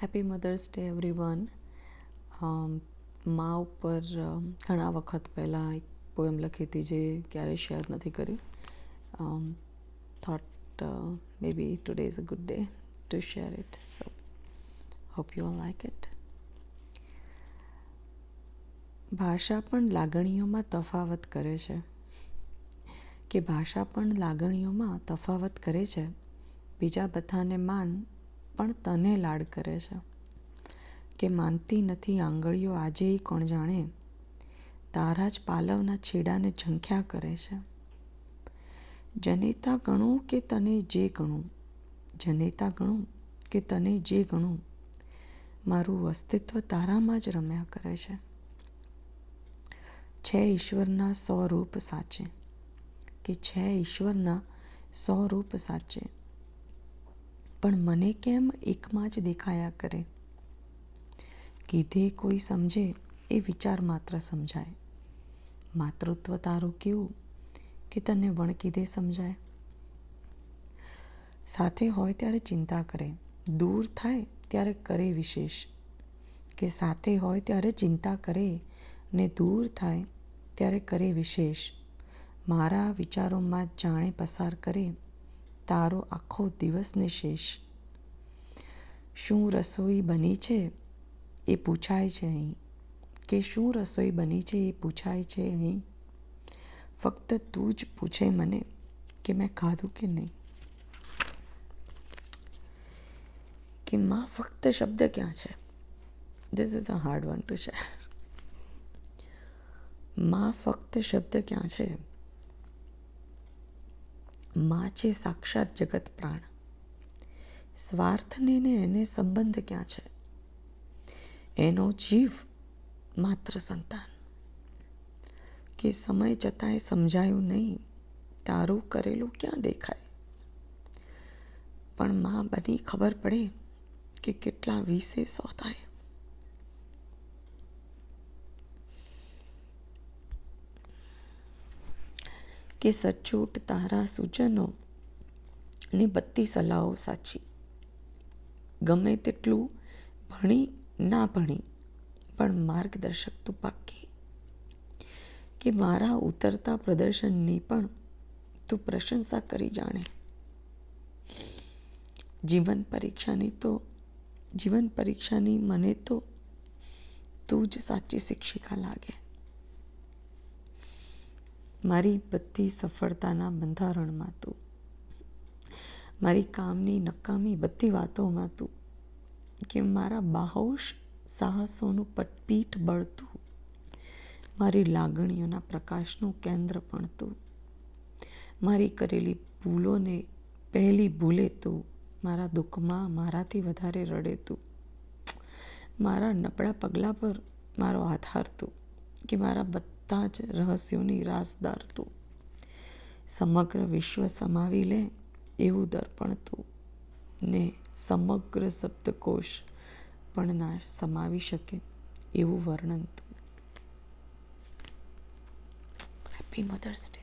Happy mother's day everyone. મા ઉપર ઘણા વખત પહેલાં એક પોએમ લખી હતી જે ક્યારેય શેર નથી કરી. Thought maybe today is a good day to share it. So hope you all like it. ભાષા પણ લાગણીઓમાં તફાવત કરે છે તફાવત કરે છે. બીજા બધાને માન પણ તને લાડ કરે છે. કે માનતી નથી આંગળીઓ આજેય કોણ જાણે, તારા જ પાલવના છેડાને ઝંખ્યા કરે છે. જનેતા ગણું કે તને જે ગણું, મારું અસ્તિત્વ તારામાં જ રમ્યા કરે છે. છે ઈશ્વરના 100 રૂપ સાચે, પણ મને કેમ એકમાં જ દેખાયા કરે. કીધે કોઈ સમજે એ વિચાર માત્ર સમજાય. માતૃત્વ તારું કેવું કે તને વણકીધે સમજાય. સાથે હોય ત્યારે ચિંતા કરે, દૂર થાય ત્યારે કરે વિશેષ. કે સાથે હોય ત્યારે ચિંતા કરે ને દૂર થાય ત્યારે કરે વિશેષ. મારા વિચારોમાં જાણે પસાર કરે તારો આખો દિવસને શેષ. શું રસોઈ બની છે એ પૂછાય છે અહીં, કે શું રસોઈ બની છે એ પૂછાય છે અહીં. ફક્ત તું જ પૂછે મને કે મેં ખાધું કે નહીં. કે માં ફક્ત શબ્દ ક્યાં છે? This is a hard one two share. માં ફક્ત શબ્દ ક્યાં છે? માં છે સાક્ષાત જગત પ્રાણ. સ્વાર્થને ને એને સંબંધ ક્યાં છે? એનો જીવ માત્ર સંતાન. કે સમય જતાંય સમજાયું નહીં, તારું કરેલું ક્યાં દેખાય. પણ માં બની ખબર પડે કે કેટલા 20 થાય. કે સચોટ તારા સૂચનો ને બધી સલાહો સાચી. ગમે તેટલું ભણી ના ભણી પણ માર્ગદર્શક તું પાક્કી. કે મારા ઉતરતા પ્રદર્શનની પણ તું પ્રશંસા કરી જાણે. જીવન પરીક્ષાની મને તો તું જ સાચી શિક્ષિકા લાગે. મારી બધી સફળતાના બંધારણમાં તું, મારી કામની નકામી બધી વાતોમાં તું. કે મારા બાહોશ સાહસોનું પીઠ બળ તું. મારી લાગણીઓના પ્રકાશનું કેન્દ્ર પણ તું. મારી કરેલી ભૂલોને પહેલી ભૂલે તું. મારા દુઃખમાં મારાથી વધારે રડે તું. મારા નબળા પગલાં પર મારો આધાર તું. કે મારા બધા જ રહસ્યોની રાસદાર તું. સમગ્ર વિશ્વ સમાવી લે એવું દર્પણ તું. ને સમગ્ર શબ્દકોશ પણ ના સમાવી શકે એવું વર્ણન તું. Happy mother's day.